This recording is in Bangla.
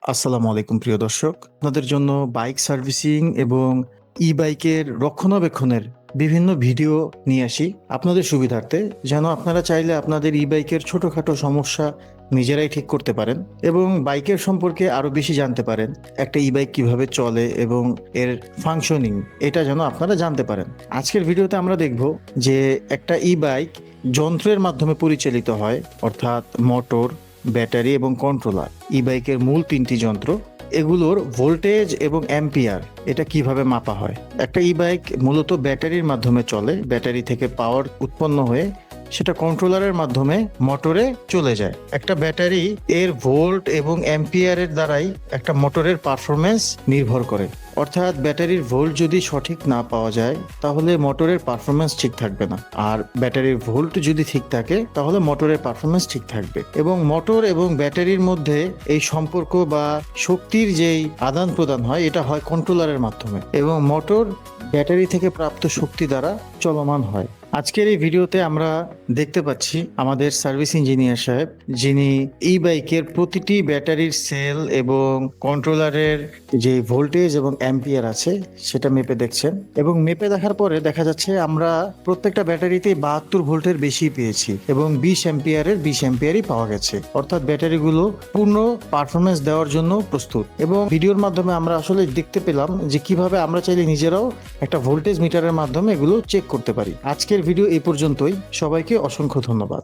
আসসালামু আলাইকুম প্রিয় দর্শক। আপনাদের জন্য বাইক সার্ভিসিং এবং ই-বাইকের রক্ষণাবেক্ষণের বিভিন্ন ভিডিও নিয়ে আসি আপনাদের সুবিধার্থে, যেন আপনারা চাইলে আপনাদের ই-বাইকের ছোটখাটো সমস্যা নিজেরাই ঠিক করতে পারেন এবং বাইকের সম্পর্কে আরও বেশি জানতে পারেন। একটা ই-বাইক কিভাবে চলে এবং এর ফাংশনিং এটা যেন আপনারা জানতে পারেন। আজকের ভিডিওতে আমরা দেখব যে একটা ই-বাইক যন্ত্রের মাধ্যমে পরিচালিত হয়, অর্থাৎ মোটর, ব্যাটারি এবং কন্ট্রোলার। ই বাইকের মূল তিনটি যন্ত্র, এগুলোর ভোল্টেজ এবং অ্যাম্পিয়ার এটা কিভাবে মাপা হয়। একটা ই বাইক মূলত ব্যাটারির মাধ্যমে চলে, ব্যাটারি থেকে পাওয়ার উৎপন্ন হয়ে সেটা কন্ট্রোলারের মাধ্যমে মোটরে চলে যায়। একটা ব্যাটারি এর ভোল্ট এবং অ্যাম্পিয়ারের দ্বারাই একটা মোটরের পারফরমেন্স নির্ভর করে। অর্থাৎ ব্যাটারির ভোল্ট যদি সঠিক না পাওয়া যায় তাহলে মোটরের পারফরমেন্স ঠিক থাকবে না, আর ব্যাটারির ভোল্ট যদি ঠিক থাকে তাহলে মোটরের পারফরমেন্স ঠিক থাকবে। এবং মোটর এবং ব্যাটারির মধ্যে এই সম্পর্ক বা শক্তির যেই আদান প্রদান হয় এটা হয় কন্ট্রোলারের মাধ্যমে, এবং মোটর ব্যাটারি থেকে প্রাপ্ত শক্তি দ্বারা চলমান হয়। আজকের এই ভিডিওতে আমরা দেখতে পাচ্ছি আমাদের সার্ভিস ইঞ্জিনিয়ার সাহেব, যিনি ই বাইকের প্রতিটি ব্যাটারির সেল এবং কন্ট্রোলারের যে ভোল্টেজ এবং অ্যাম্পিয়ার আছে সেটা মেপে দেখছেন। এবং মেপে দেখার পরে দেখা যাচ্ছে আমরা প্রত্যেকটা ব্যাটারিতে 72 ভোল্টের বেশি পেয়েছি এবং 20 অ্যাম্পিয়ারই পাওয়া গেছে। অর্থাৎ ব্যাটারিগুলো পূর্ণ পারফরমেন্স দেওয়ার জন্য প্রস্তুত। এবং ভিডিওর মাধ্যমে আমরা আসলে দেখতে পেলাম যে কিভাবে আমরা চাইলে নিজেরাও একটা ভোল্টেজ মিটারের মাধ্যমে এগুলো চেক করতে পারি। আজকের ভিডিও এই পর্যন্তই। সবাইকে অসংখ্য ধন্যবাদ।